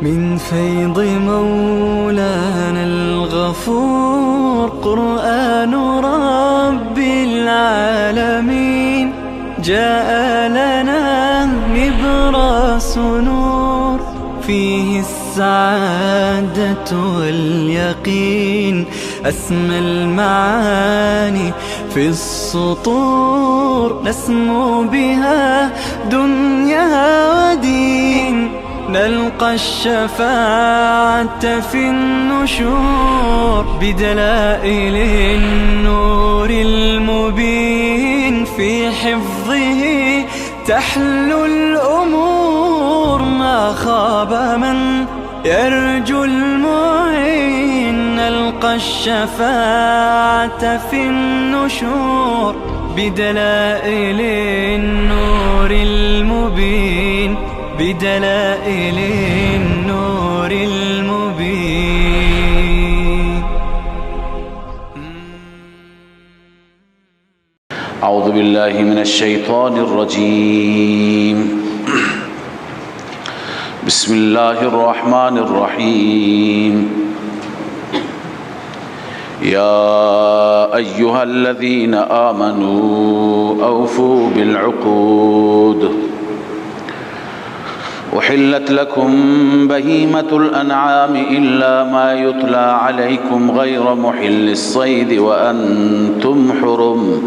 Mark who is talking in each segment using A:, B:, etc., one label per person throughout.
A: من فيض مولانا الغفور قرآن رب العالمين جاء لنا نبراس نور فيه السعادة واليقين أسمى المعاني في السطور نسمو بها دنيا ودين نلقى الشفاعة في النشور بدلائل النور المبين في حفظه تحلو الأمور ما خاب من يرجو المعين نلقى الشفاعة في النشور بدلائل النور المبين بدلائل النور المبين.
B: أعوذ بالله من الشيطان الرجيم. بسم الله الرحمن الرحيم. يا أيها الذين آمنوا أوفوا بالعقود أحلت لكم بهيمة الأنعام إلا ما يتلى عليكم غير محل الصيد وأنتم حرم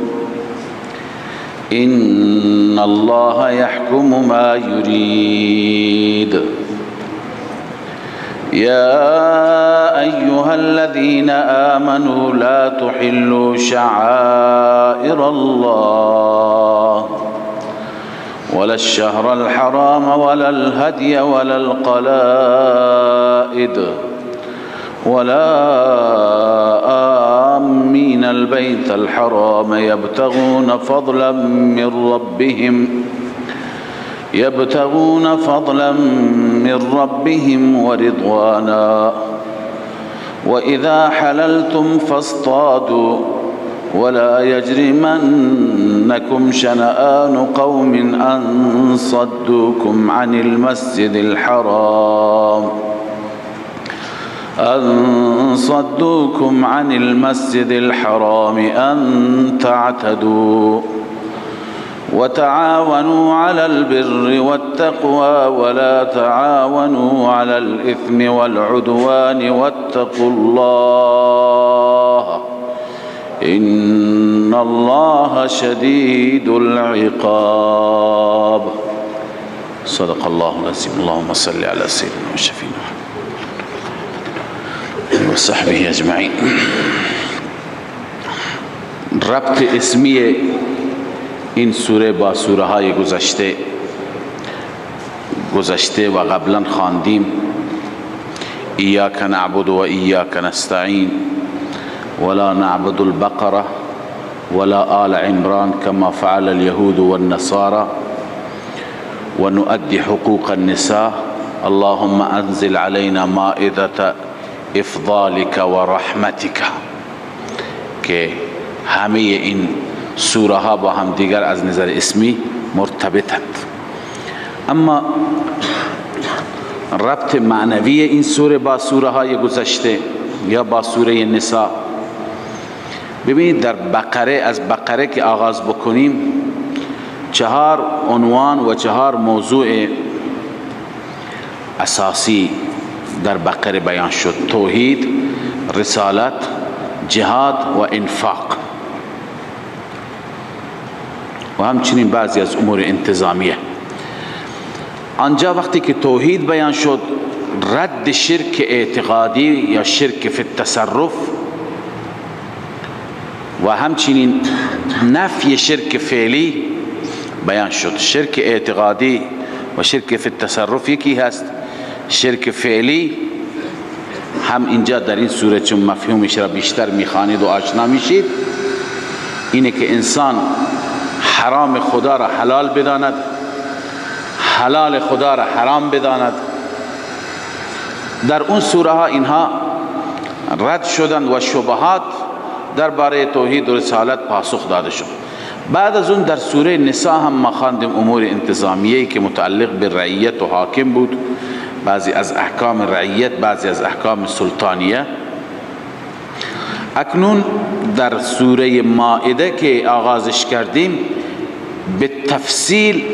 B: إن الله يحكم ما يريد. يا أيها الذين آمنوا لا تحلوا شعائر الله ولا الشهر الحرام ولا الهدي ولا القلائد ولا آمين البيت الحرام يبتغون فضلا من ربهم ورضوانا وإذا حللتم فاصطادوا ولا يجرمنكم شنآن قوم أن صدوكم عن المسجد الحرام أن تعتدوا وتعاونوا على البر والتقوى ولا تعاونوا على الإثم والعدوان واتقوا الله إن الله شديد العقاب. صدق الله العظيم. اللهم صل على سيدنا وشفينا وصحبه أجمعين. ربط اسمی این سوره با سوره های گذشته و قبلا خواندیم. ایاک نعبد و ایاک نستعین ولا نعبد البقرة ولا آل عمران كما فعل اليهود والنصارى ونؤدي حقوق النساء اللهم أنزل علينا مائدة افضالك و رحمتك که همه این سوره ها با هم دیگر از نظر اسمی مرتبطند. اما ربط معنوی این سوره با سوره های گذشته یا با سوره نساء، ببینید در از بقره که آغاز بکنیم 4 عنوان و 4 موضوع اساسی در بقره بیان شد: توحید، رسالت، جهاد و انفاق و همچنین بعضی از امور انتظامیه. آنجا وقتی که توحید بیان شد، رد شرک اعتقادی یا شرک فی التصرف و همچنین نفی شرک فعلی بیان شد. شرک اعتقادی و شرک فی التصرف یکی هست. شرک فعلی هم اینجا در این سوره چون مفهومش را بیشتر میخوانید و آشنا میشید، اینه که انسان حرام خدا را حلال بداند، حلال خدا را حرام بداند. در اون سوره ها اینها رد شدند و شبهات درباره توحید و رسالت پاسخ داده شد. بعد از اون در سوره نساء هم ما خواندیم امور انتظامیه‌ای که متعلق به رعیت و حاکم بود، بعضی از احکام رعیت، بعضی از احکام سلطانیه. اکنون در سوره مائده که آغازش کردیم به تفصیل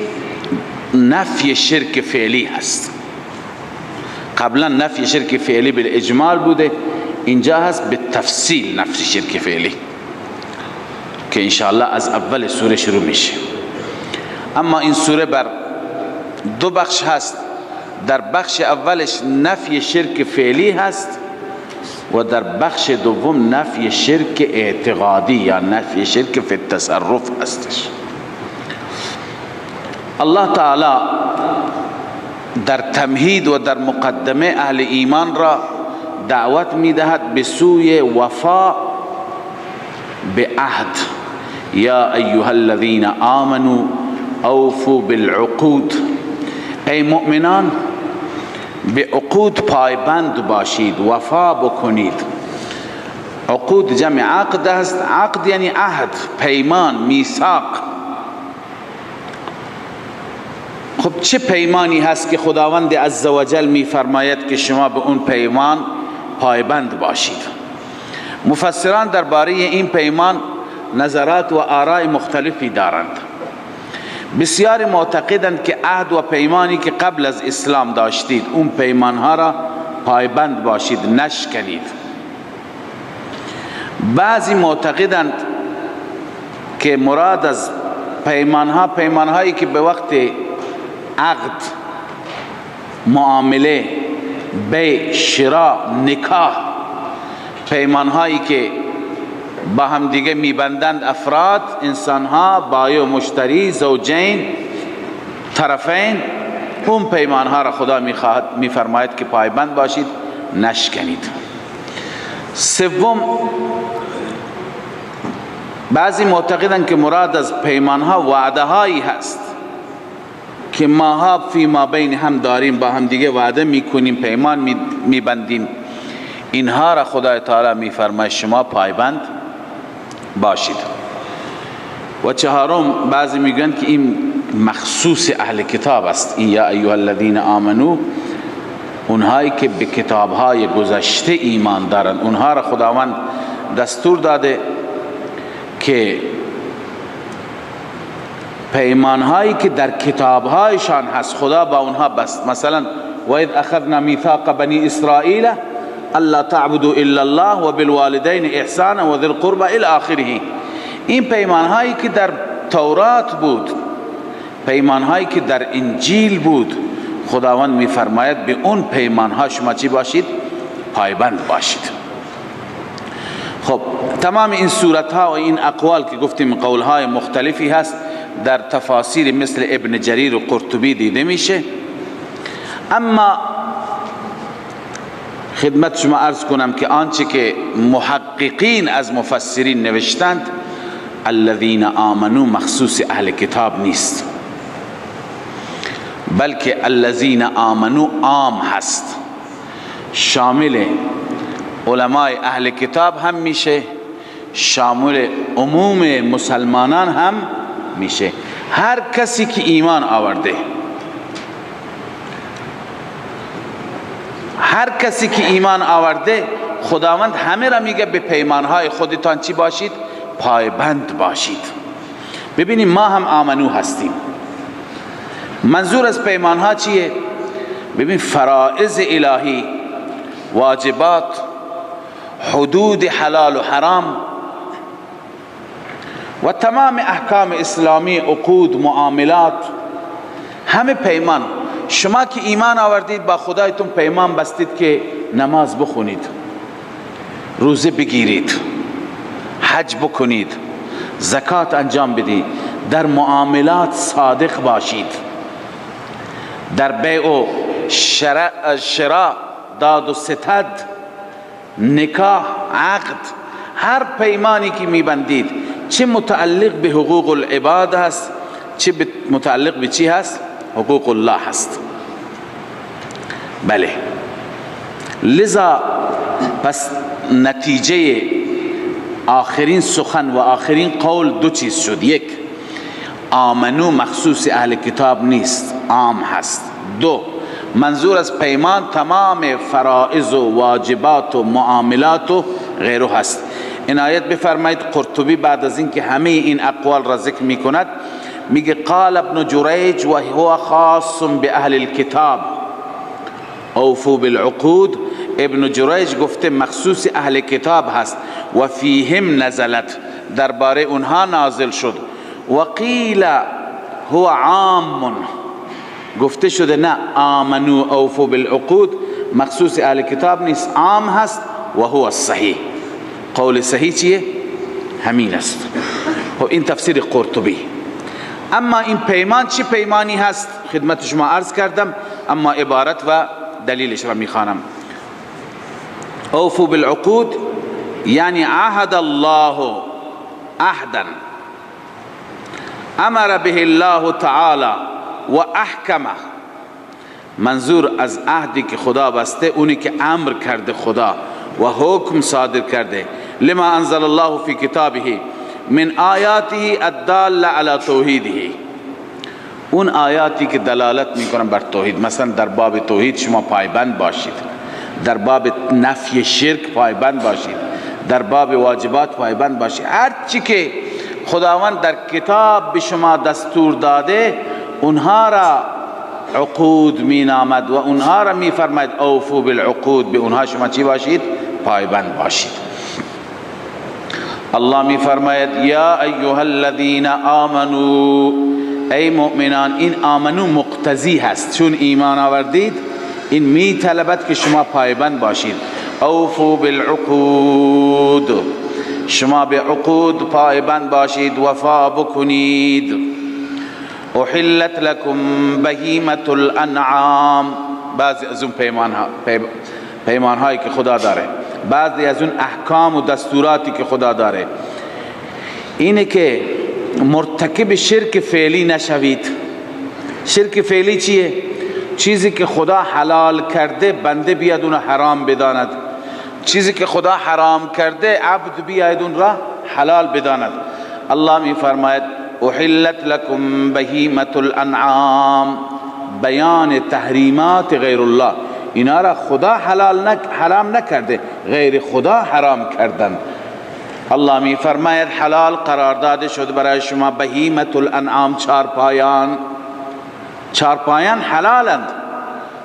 B: نفی شرک فعلی هست. قبلا نفی شرک فعلی بالاجمال بوده، اینجا هست به تفصیل نفی شرک فعلی که انشاءالله از اول سوره شروع میشه. اما این سوره بر دو بخش هست. در بخش اولش نفی شرک فعلی هست و در بخش دوم نفی شرک اعتقادی یا نفی شرک فی التصرف هستش. الله تعالی در تمهید و در مقدمه اهل ایمان را دعوت میدهد به سوی وفا به عهد. یا ایها الذین آمنوا اوفوا بالعقود، ای مؤمنان به عقود پایبند باشید، وفا بکنید. عقود جمع عقد است. عقد یعنی عهد، پیمان، میثاق. خب چه پیمانی هست که خداوند عزوجل میفرماید که شما به اون پیمان پایبند باشید؟ مفسران درباره این پیمان نظرات و آراء مختلفی دارند. بسیار معتقدند که عهد و پیمانی که قبل از اسلام داشتید اون پیمانها را پایبند باشید، نشکنید. بعضی معتقدند که مراد از پیمانها پیمانهایی که به وقت عقد، معامله، بیع، شراء، نکاح، پیمانهایی که با هم دیگه میبندند افراد، انسانها، بایع و مشتری، زوجین، طرفین، اون پیمانها را خدا میفرماید که پایبند باشید، نشکنید. سوم، بعضی معتقدند که مراد از پیمانها وعده هایی هست که ماها فی ما بین هم داریم، با هم دیگه وعده میکنیم، پیمان میبندیم، اینها را خدا تعالی میفرماید شما پایبند باشید. و چهارم، بعضی میگن که این مخصوص اهل کتاب است. این یا ایها الذین آمنو، اونهایی که به کتابهای گذشته ایمان دارند، اونها را خداوند دستور داده که پیمانهایی که در کتابهایشان هست خدا با اونها بست. مثلا و اذ اخذنا میثاق بنی اسرائیل الا تعبدوا الا الله و بالوالدین احسانا و ذی القربى الی آخره. این پیمانهایی که در تورات بود، پیمانهایی که در انجیل بود، خداوند میفرماید به اون پیمانها شما چی باشید؟ پایبند باشید. خب تمام این صورتها و این اقوال که گفتیم قولهای مختلفی هست، در تفاسیر مثل ابن جریر و قرطبی دیده میشه. اما خدمت شما عرض کنم که آنچه که محققین از مفسرین نوشتند، الذین آمنو مخصوص اهل کتاب نیست، بلکه الذین آمنو عام هست، شامل علماء اهل کتاب هم میشه، شامل عموم مسلمانان هم میشه. هر کسی که ایمان آورده، هر کسی که ایمان آورده، خداوند همه را میگه به پیمانهای خودتان چی باشید؟ پایبند باشید. ببینیم ما هم آمنو هستیم. منظور از پیمانها چیه؟ ببین فرائض الهی، واجبات، حدود حلال و حرام و تمام احکام اسلامی، عقود، معاملات، همه پیمان. شما که ایمان آوردید با خدایتون پیمان بستید که نماز بخونید، روزه بگیرید، حج بکنید، زکات انجام بدید، در معاملات صادق باشید، در بیع و شراء، داد و ستد، نکاح، عقد، هر پیمانی که میبندید، چه متعلق به حقوق العباد هست، چه متعلق به چی هست؟ حقوق الله هست. بله، لذا پس نتیجه آخرین سخن و آخرین قول دو چیز شد. یک، آمنو مخصوص اهل کتاب نیست، عام هست. دو، منظور از پیمان تمام فرائض و واجبات و معاملات و غیره هست. عنایت بفرمایید قرطبی بعد از اینکه همه این اقوال را ذکر میکند میگه قال ابن جریج و هو خاص به اهل الكتاب اوفوا بالعقود. ابن جریج گفته مخصوص اهل کتاب هست و فیهم نزلت، درباره اونها نازل شد. و قیل هو عام، گفته شده نه آمنو اوفوا بالعقود مخصوص اهل کتاب نیست، عام هست و هو الصحیح. قول صحیح چیه؟ همین است. و این تفسیر قرطبی. اما این پیمان چه پیمانی هست خدمت شما عرض کردم، اما عبارت و دلیلش را میخوانم. اوفوا بالعقود یعنی عهد الله عهدا امر به الله تعالی و احکمه. منظور از عهدی که خدا بسته اونی که امر کرده خدا و حکم صادر کرده. لما انزل الله فی کتابه من آیاته الداله علی توحیده، اون آیاتی که دلالت میکنن بر توحید. مثلا در باب توحید شما پایبند باشید، در باب نفی شرک پایبند باشید، در باب واجبات پایبند باشید. هر چی که خداوند در کتاب به شما دستور داده اونها را عقود می نامد و اونها را می فرماید اوفوا بالعقود، به اونها شما چی باشید؟ پایبند باشید. الله می فرماید یا ایها الذین آمنو، ای مؤمنان. این آمنو مقتضی هست، چون ایمان آوردید این می طلبد که شما پایبند باشید. اوفوا بالعقود، شما به عقود پایبند باشید، وفا بکنید. احلت لكم بهیمة الانعام، بعضی از اون پیمان هایی که خدا داره، بعضی از اون احکام و دستوراتی که خدا داره اینه که مرتکب شرک فعلی نشوید. شرک فعلی چیه؟ چیزی که خدا حلال کرده بنده بیاد اون حرام بداند، چیزی که خدا حرام کرده عبد بیاد اون را حلال بداند. الله می فرماید احلت لكم بهیمة الانعام، بیان تحریمات غیر الله، اینا را خدا حرام نکرده، غیر خدا حرام کردن. الله می فرماید حلال قرار داده شد برای شما بهیمة الانعام، چارپایان حلالند.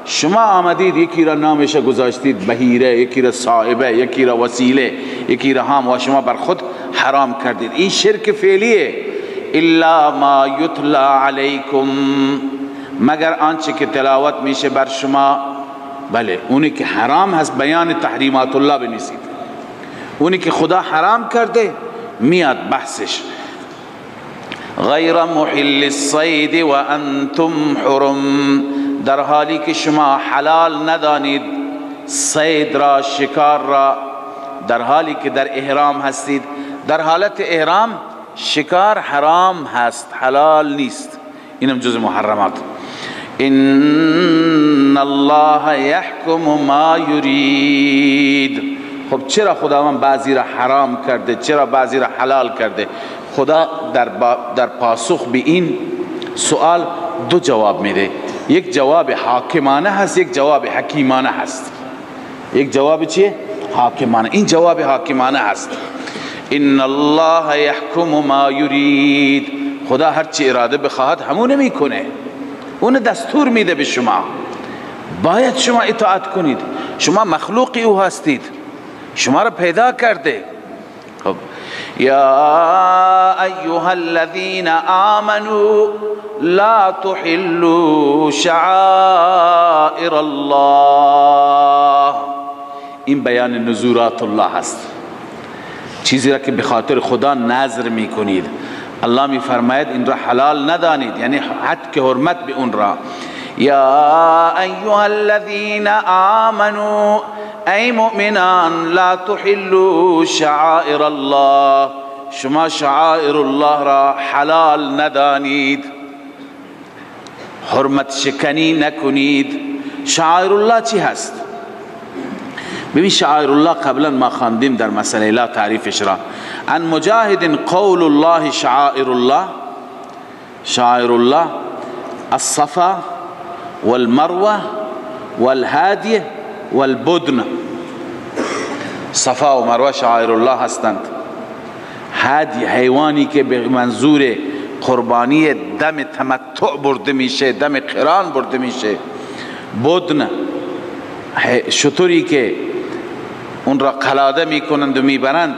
B: شما آمدید یکی را نامش گذاشتید بهیره، یکی را صائبه، یکی را وسیله، یکی را هم و شما بر خود حرام کردید. این شرک فعلیه. الا ما یتلا علیکم، مگر آنچه که تلاوت میشه بر شما. بله اونی که حرام هست بیان تحریمات الله بنویسید، اونی که خدا حرام کرده میاد بحثش. غیر محل الصید و انتم حرم، در حالی که شما حلال ندانید صید را، شکار را، در حالی که در احرام هستید. در حالت احرام شکار حرام هست، حلال نیست، اینم جز محرمات. ان الله یحکم ما یرید. خب چرا خداوند بعضی را حرام کرده، چرا بعضی را حلال کرده؟ خدا در پاسخ به این سوال دو جواب میده. یک جواب حاکمانه هست، یک جواب حکیمانه هست. یک جواب چیه؟ حاکمانه. این جواب حاکمانه هست. ان الله یحکم ما یرید، خدا هر چی اراده بخواهد همون میکنه، اون دستور میده به شما، باید شما اطاعت کنید. شما مخلوقی او هستید، شما را پیدا کرده. خب یا ایها الذین آمنوا لا تحلوا شعائر الله، این بیان نذورات الله هست، چیزی را که به خاطر خدا نذر میکنید. الله میفرماید این را حلال ندانید، یعنی حد که حرمت به اون را. یا ایها الذین آمنوا، ای مؤمنان، لا تحلوا شعائر الله، شما شعائر الله را حلال ندانید، حرمت شکنی نکنید. شعائر الله چی هست؟ ببین شعائر الله قبلا ما خواندیم در مسئله لا تعریفش را. عن مجاهد قول الله شعائر الله، شعائر الله الصفا والمروه والهادی والبدن. صفا و مروه شعائر الله هستند. هادی حیوانی که به منظور قربانی دم تمتع برده میشه، دم قران برده میشه. بدن شتری که اون را قلاده میکنند و میبرند.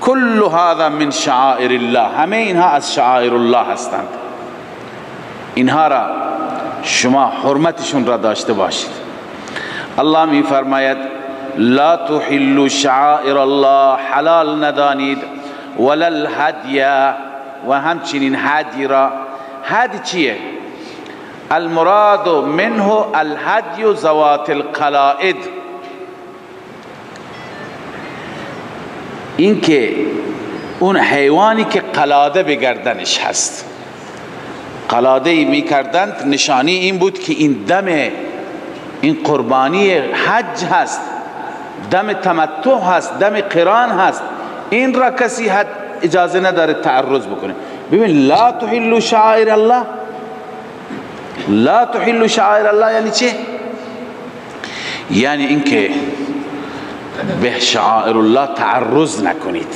B: کل هذا من شعائر الله، همه اینها از شعائر الله هستند. اینها را شما حرمتشون را داشته باشید. الله می فرماید لا تحلوا شعائر الله، حلال ندانید، ولا الهدی، و همچنین هدی را. هدی چیه؟ المراد منه الهدی ذوات القلائد، این که اون حیوانی که قلاده به گردنش هست، قلاده می کردند، نشانی این بود که این دم، این قربانی حج هست، دم تمتع هست، دم قران هست. این را کسی اجازه نداره تعرض بکنه. ببین لا تحلوا شعائر الله، لا تحلوا شعائر الله یعنی چه؟ یعنی اینکه به شعائر الله تعرض نکنید.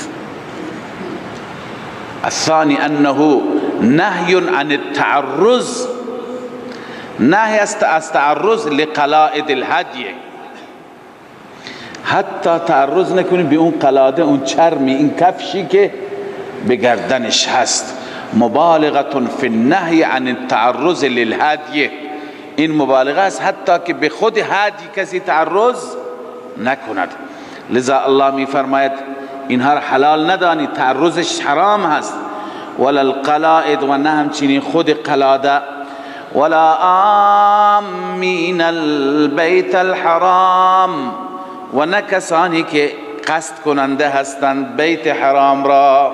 B: الثانی انه نهی عن التعرض، نهی است از تعرض لقلائد الهدی، حتی تعرض نکنید به اون قلاده، اون چرمی، این کفشی که به گردنش هست. مبالغه فی النهی عن التعرض للهدی، این مبالغه است حتی که به خود هدی کسی تعرض نکند. لذا الله می فرماید اینها حلال ندانید، تعرضش حرام هست. ولا القلائد، و نه همچنین خود قلاده. ولا آمین البیت الحرام، و نه کسانی که قصد کننده هستند بیت حرام را،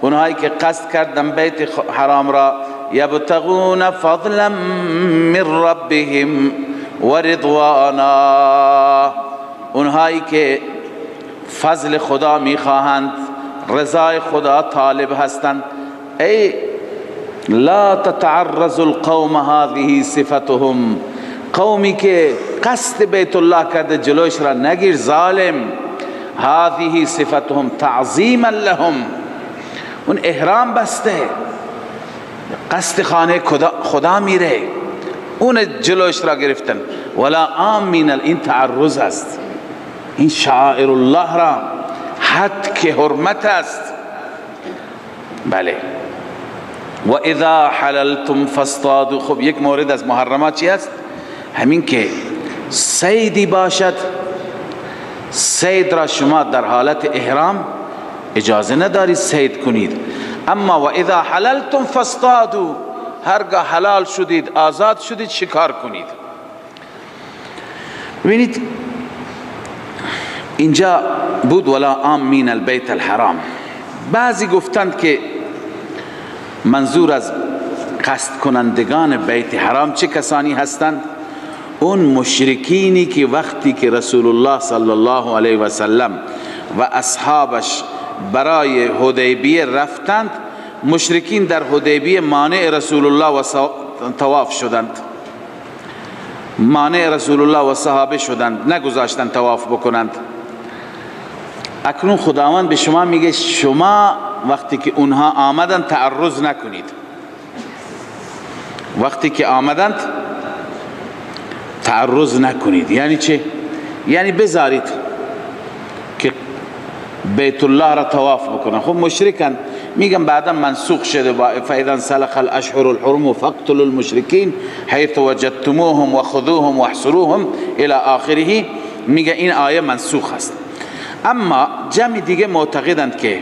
B: اونهایی که قصد کردن بیت حرام را. یبتغون فضلا من ربهم و رضوانا، اونهایی که فضل خدا میخواهند، رضای خدا طالب هستند. ای لا تتعرض القوم، هذه صفتهم، قومی که قصد بیت الله کرده جلوش را نگیر ظالم. هذه صفتهم تعظیما لهم، اون احرام بسته، قصد خانه خدا میره، اون جلوش را گرفتن. ولا آمین، این تعرض است، این شعائر الله را حد که حرمت است. بله. و اذا حللتم فاصطادوا. خب یک مورد از محرمات چی است؟ همین که صیدی باشد، صید را شما در حالت احرام اجازه ندارید صید کنید. اما و اذا حللتم فاصطادوا، هرگاه حلال شدید، آزاد شدید، شکار کنید. ببینید اینجا بود ولا آمین البیت الحرام. بعضی گفتند که منظور از قصد کنندگان بیت حرام چه کسانی هستند؟ اون مشرکینی که وقتی که رسول الله صلی الله علیه و سلم و اصحابش برای حدیبیه رفتند، مشرکین در حدیبیه مانع رسول الله و طواف شدند، مانع رسول الله و صحابه شدند، نگذاشتند طواف بکنند. اکنون خداوند به شما میگه شما وقتی که اونها آمدند تعرض نکنید. وقتی که آمدند تعرض نکنید. یعنی چه؟ یعنی بذارید که بیت الله را طواف بکنن. خب مشرکن، میگن بعدا منسوخ شده فاذا انسلخ الاشهر الحرم فاقتلوا المشرکین حيث وجدتموهم وخذوهم واحصروهم الى آخره. میگه این آیه منسوخ است. اما جمع دیگه معتقدند که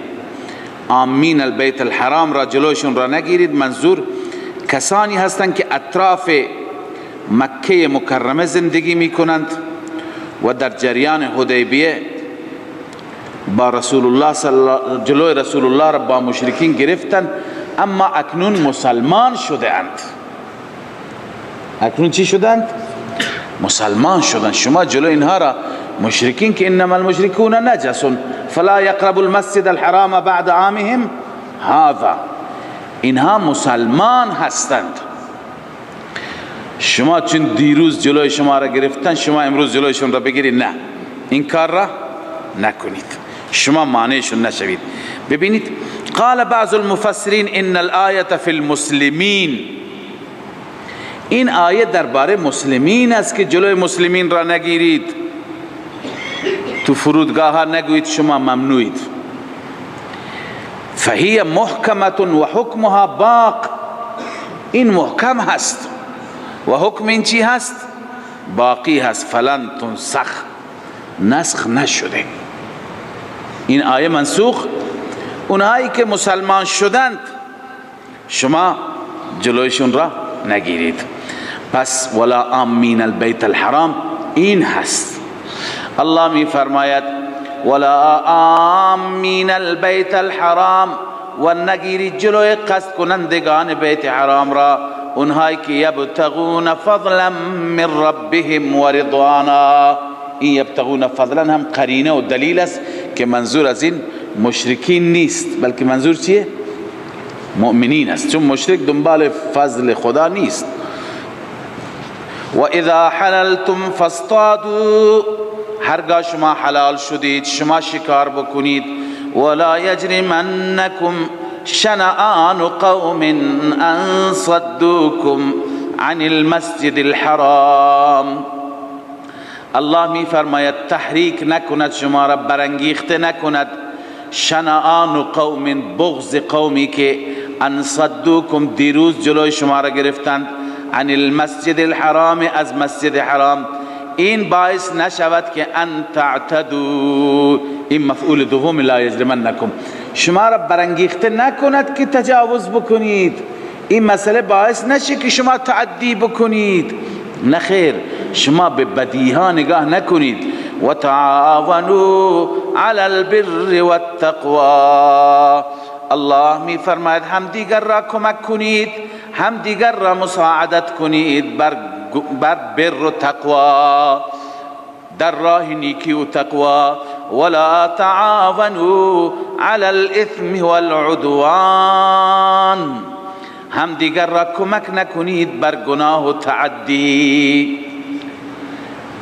B: آمین البیت الحرام را جلوشون را نگیرید، منظور کسانی هستند که اطراف مکه مکرمه زندگی میکنند و در جریان حدیبیه با رسول الله جلوی رسول الله را با مشرکین گرفتند، اما اکنون مسلمان شده اند. اکنون چی شدند؟ مسلمان شدند. شما جلوی اینها را، مشرکین که انما المشرکون نجس فلا يقربوا المسجد الحرام بعد عامهم هذا، اینها مسلمان هستند. شما چون دیروز جلوی شما را گرفتن شما امروز جلویشون را بگیرید؟ نه، این کار را نکنید، شما مانعشون نشوید. ببینید قال بعض المفسرین ان الآیه فی المسلمین، این آیه درباره مسلمین است که جلوی مسلمین را نگیرید، تو فرودگاه ها نگویید شما ممنوعید. فهی محکمه و حکمها باق، این محکم هست و حکم این چی هست؟ باقی هست. فلن تنسخ، نسخ نشده. این آیه منسوخ، اونهایی که مسلمان شدند شما جلویشون را نگیرید. پس ولا آمین البیت الحرام این هست. الله می فرماید ولا آمین البیت الحرام، و نگیرید جلوی قصد کنندگان بیت حرام را، اونهایی که یبتغون فضلا من ربهم و رضوانا. این یبتغون فضلا هم قرینه و دلیل است که منظور از این مشرکین نیست، بلکه منظور چیه؟ مؤمنین است، چون مشرک دنبال فضل خدا نیست. و اذا حللتم فاصطادوا، هرگاه شما حلال شدید شما شکار بکنید. ولا یجرمنکم شنآن قوم ان صدوکم عن المسجد الحرام. الله می فرماید تحریک نکند شما را، برانگیخته نکند. شنآن قوم، بغض قومی که ان صدوکم، دیروز جلوی شما را گرفتند، عن المسجد الحرام، از مسجد حرام. این باعث نشود که ان تعتدوا، این مفعول دوم لا یجرمنکم، شما را برانگیخته نکند که تجاوز بکنید. این مسئله باعث نشه که شما تعدی بکنید، نخیر، شما به بدیها نگاه نکنید. و تعاونوا علی البر والتقوى، الله می فرماید هم دیگر را کمک کنید، هم دیگر را مساعدت کنید بر بر و تقوا، در راه نیکی و تقوا. ولا تعاونوا علی الاثم والعدوان، هم دیگر را کمک نکنید بر گناه و تعدی.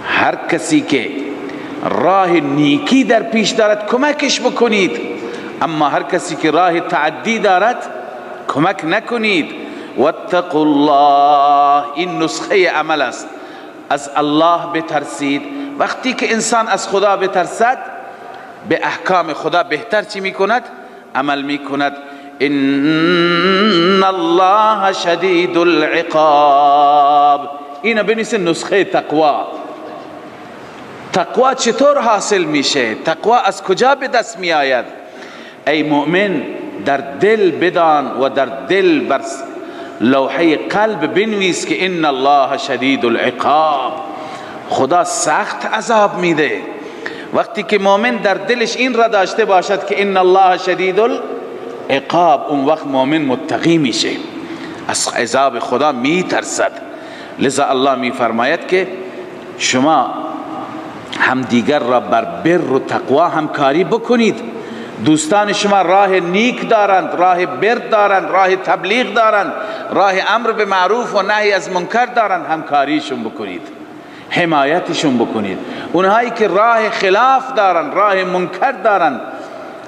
B: هر کسی که راه نیکی در پیش دارد کمکش بکنید، اما هر کسی که راه تعدی دارد کمک نکنید. واتقوا الله، این نسخه عمل است. از الله بترسید. وقتی که انسان از خدا بترسد به احکام خدا بهتر چی میکند؟ عمل میکند. ان الله شدید العقاب، اینو بنویسید نسخه تقوا. تقوا چطور حاصل میشه؟ تقوا از کجا به دست می آید؟ ای مؤمن در دل بدان و در دل بر لوحه قلب بنویس که ان الله شدید العقاب، خدا سخت عذاب میده. وقتی که مؤمن در دلش این را داشته باشد که ان الله شدید العقاب، اون وقت مؤمن متقی میشه، از عذاب خدا میترسد. لذا الله میفرماید که شما هم دیگر را بر بر و تقوا همکاری بکنید. دوستان شما راه نیک دارند، راه بر دارند، راه تبلیغ دارند، راه امر به معروف و نهی از منکر دارند، همکاریشون بکنید، حمایتشون بکنید. اونهایی که راه خلاف دارند، راه منکر دارند،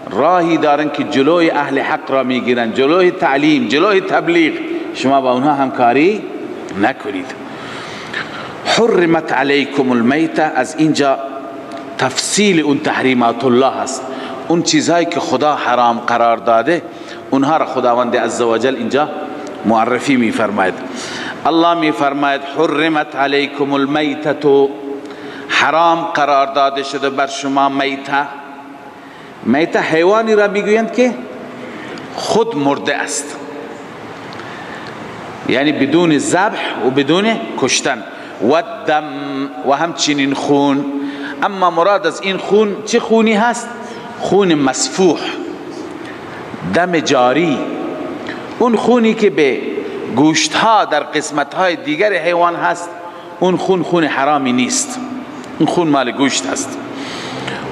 B: راهی دارند که جلوی اهل حق را میگیرند، جلوی تعلیم، جلوی تبلیغ، شما با اونها همکاری نکنید. حرمت علیکم المیتة، از اینجا تفصیل اون تحریمات الله هست، اون چیزهایی که خدا حرام قرار داده اونها را خداوند عزوجل اینجا معرفی می فرماید. الله می فرماید حرمت علیکم المیتة، حرام قرار داده شده بر شما میته. میته حیوانی را میگویند که خود مرده است، یعنی بدون ذبح و بدون کشتن. و دم، و همچنین خون. اما مراد از این خون چه خونی هست؟ خون مسفوح، دم جاری، اون خونی که به گوشت ها در قسمت های دیگر حیوان هست، اون خون خون حرامی نیست، اون خون مال گوشت هست.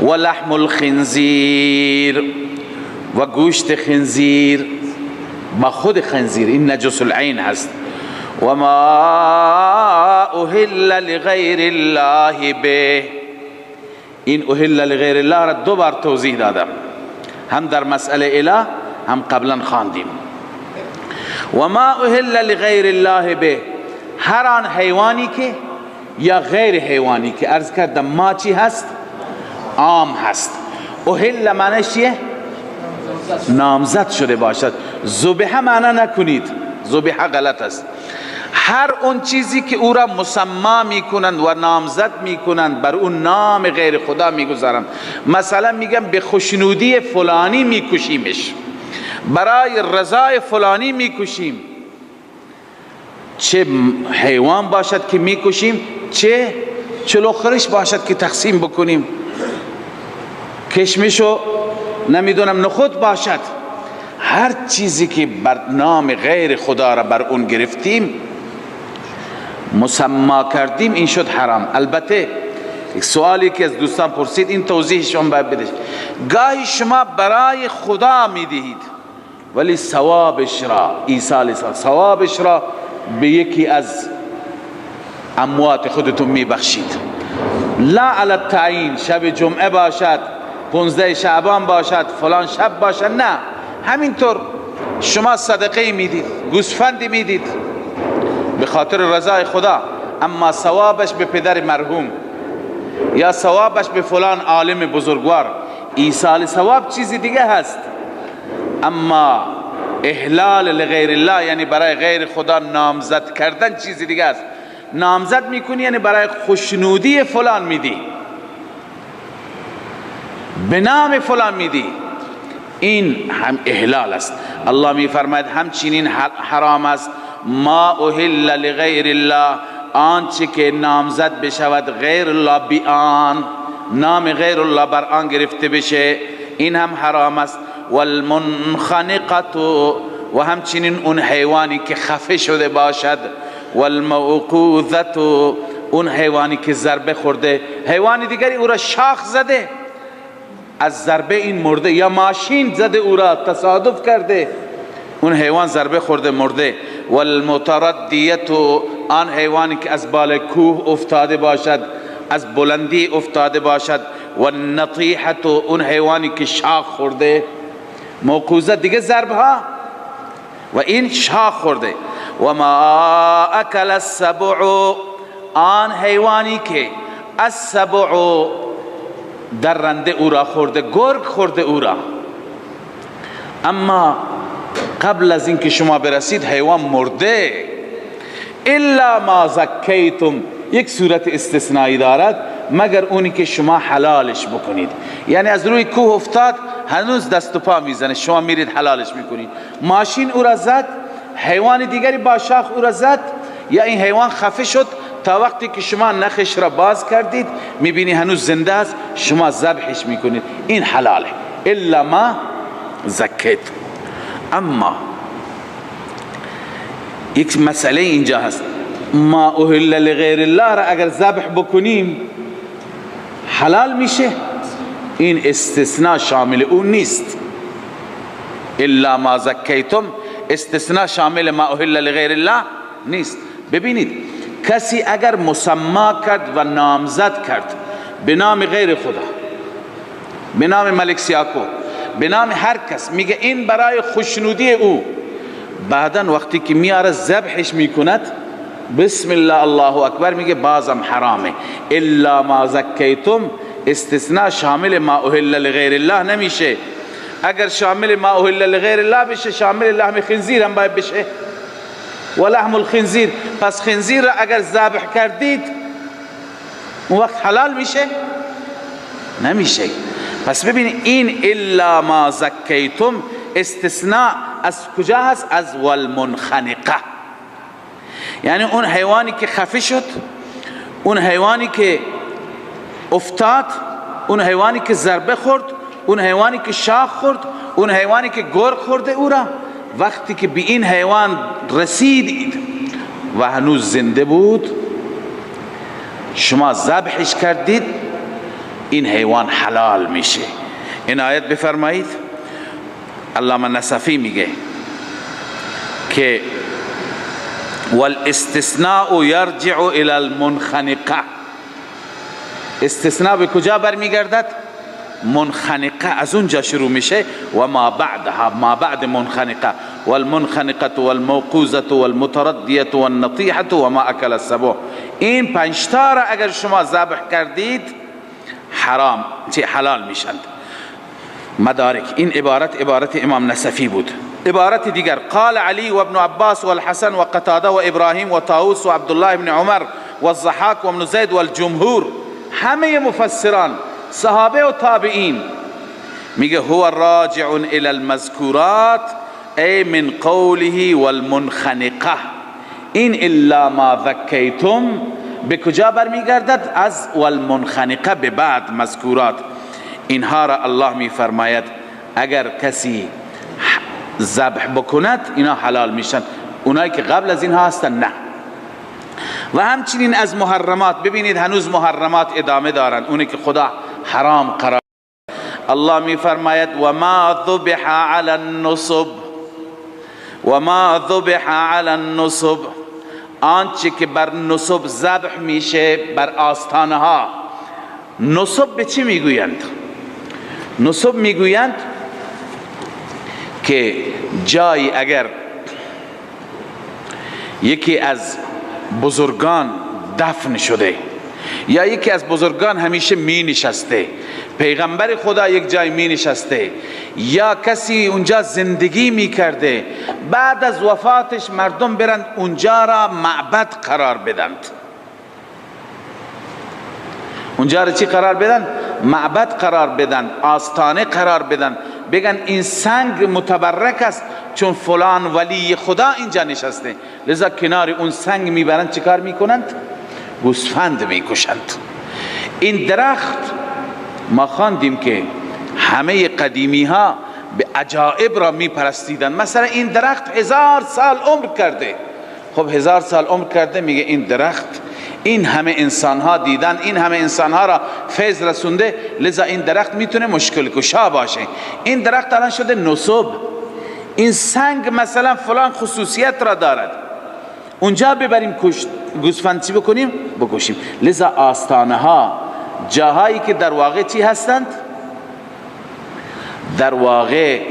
B: و لحم الخنزیر، و گوشت خنزیر با خود خنزیر، این نجس العین هست. و ما اهل لغیر الله به. این اهل لغیر الله را دو بار توضیح دادم، هم در مسئله اله هم قبلا خواندیم. و ما اهل لغیر الله به، هر آن حیوانی که یا غیر حیوانی که عرض کردم ما چی هست؟ عام هست. اهل معنیش چیه؟ نامزد شده باشد. ذبح معنی نکنید، ذبح غلط است. هر اون چیزی که او را مسما میکنند و نامزد میکنند، بر اون نام غیر خدا میگذارند. مثلا میگم به خوشنودی فلانی میکشیمش، برای رضای فلانی میکشیم. چه حیوان باشد که میکشیم، چه چلوخرش باشد که تقسیم بکنیم، کشمشو نمیدونم نخود باشد، هر چیزی که بر نام غیر خدا را بر اون گرفتیم مسما کردیم، این شد حرام. البته یک سوالی که از دوستان پرسید، این توضیحشون باید بده. گاهی شما برای خدا میدهید ولی ثوابش را ایصال ثوابش را به یکی از اموات خودتون میبخشید. لا علی التعیین، شب جمعه باشد، 15 شعبان باشد، فلان شب باشد، نه، همینطور شما صدقه میدید، گوسفندی میدید به خاطر رضای خدا، اما ثوابش به پدر مرحوم یا ثوابش به فلان عالم بزرگوار. ایصال ثواب چیزی دیگه هست، اما احلال لغیر الله یعنی برای غیر خدا نامزد کردن چیزی دیگه است. نامزد میکنی یعنی برای خوشنودی فلان میدی، به نام فلان میدی، این هم احلال است. الله میفرماید همچنین حرام است ما اهل لغیر الله، آنچه که نامزد بشود غیر الله، بیان نام غیر الله بر آن گرفته بشه، این هم حرام است. والمنخنقه، و همچنین اون حیوانی که خفه شده باشد، والموقوذه، اون حیوانی که ضربه خورده، حیوانی دیگری او را شاخ زده، از ضربه این مرده، یا ماشین زده او را تصادف کرده، اون حیوان ضربه خورده مرده. والمتردیه، آن حیوانی که از بال کوه افتاده باشد، از بلندی افتاده باشد. والنطیحه، اون حیوانی که شاخ خورده، موقوذه دیگه ضرب ها و این شاخ خورده. و ما اکل السبع، آن حیوانی که السبع درنده او را خورده، گرگ خورده او را، اما قبل از اینکه شما برسید حیوان مرده. الا ما زکیتم، یک صورت استثنایی دارد، مگر اونی که شما حلالش بکنید. یعنی از روی کوه افتاد، هنوز دست و پا میزنه، شما میرید حلالش میکنید. ماشین او را زد، حیوان دیگری با شاخ او را زد، یا این حیوان خفه شد، تا وقتی که شما نخش را باز کردید میبینی هنوز زنده است، شما ذبحش میکنید، این حلاله. الا ما زکیتم. اما یک مسئله اینجا هست، ما اهل لغیر الله را اگر ذبح بکنیم حلال میشه، این استثناء شامل اون نیست. الا ما زکیتم استثناء شامل ما اهل لغیر الله نیست. ببینید کسی اگر مسما کرد و نامزد کرد به نام غیر خدا، به نام ملک سیاکو، به نام هر کس، میگه این برای خوشنودی او، بعدن وقتی که میاره ذبحش میکند بسم الله الله اکبر میگه، بازم حرامه. الا ما زکیتم استثناء شامل ما اهل لغیر الله نمیشه. اگر شامل ما اهل لغیر الله بشه، شامل لحم خنزیر هم باید بشه، و لحم الخنزیر. پس خنزیر را اگر ذبح کردید اون وقت حلال میشه؟ نمیشه. پس ببینید این الا ما زکیتم استثناء از کجا هست؟ از والمنخنقه، یعنی اون حیوانی که خفه شد، اون حیوانی که افتاد، اون حیوانی که ضربه خورد، اون حیوانی که شاخ خورد، اون حیوانی که گرگ خورده او را، وقتی که به این حیوان رسیدید و هنوز زنده بود، شما ذبحش کردید، این حیوان حلال میشه. عنایت بفرمایید. علامه نصفی میگه که والاستثناء يرجع الى المنخنقه. استثناء به کجا برمیگردد؟ منخنقه، از اونجا شروع میشه. و ما بعدها، ما بعد منخنقه، والمنخنقه والموقوزه والمتردیه والنطیحه و ما اکل السبع. این 5 تا را اگر شما ذبح کردید حلال میشند. مدارک این عبارت امام نصفی بود. عبارت دیگر قال علی و ابن عباس و الحسن و قتاده و ابراهیم و طاووس و عبدالله بن عمر و الضحاک و ابن زید و الجمهور، همه مفسران صحابه و تابعین میگه هو راجع الى المذکورات ای من قوله والمنخنقه. این الا ما ذکیتم به کجا برمیگردد؟ از والمنخنقه به بعد مذکورات. اینها را الله میفرماید اگر کسی ذبح بکند اینا حلال میشن. اونایی که قبل از اینها هستن نه. و همچنین از محرمات، ببینید هنوز محرمات ادامه دارن، اونی که خدا حرام قرار. الله میفرماید و ما ذبح علی النصب، و ما ذبح علی النصب، آنچه که بر نصب ذبح میشه، بر آستانه ها. نصب به چی میگویند؟ نصب میگویند که جایی اگر یکی از بزرگان دفن شده یا یکی از بزرگان همیشه می نشسته، پیغمبر خدا یک جای می نشسته یا کسی اونجا زندگی می کرده، بعد از وفاتش مردم برند اونجا را معبد قرار بدند. اونجا را چی قرار بدن؟ معبد قرار بدن، آستانه قرار بدن، بگن این سنگ متبرک است چون فلان ولی خدا اینجا نشسته. لذا کنار اون سنگ میبرند چیکار میکنند؟ گوسفند میکشند. این درخت ما خواندیم که همه قدیمی ها به عجائب را میپرستیدن. مثلا این درخت 1000 سال عمر کرده. خب 1000 سال عمر کرده، میگه این درخت این همه انسان ها دیدن، این همه انسان ها را فیض رسونده، لذا این درخت میتونه مشکل کشا باشه. این درخت الان شده نصب. این سنگ مثلا فلان خصوصیت را دارد، اونجا ببریم گوسفند چی بکنیم؟ بکشیم. لذا آستانه ها جاهایی که در واقع چی هستند؟ در واقع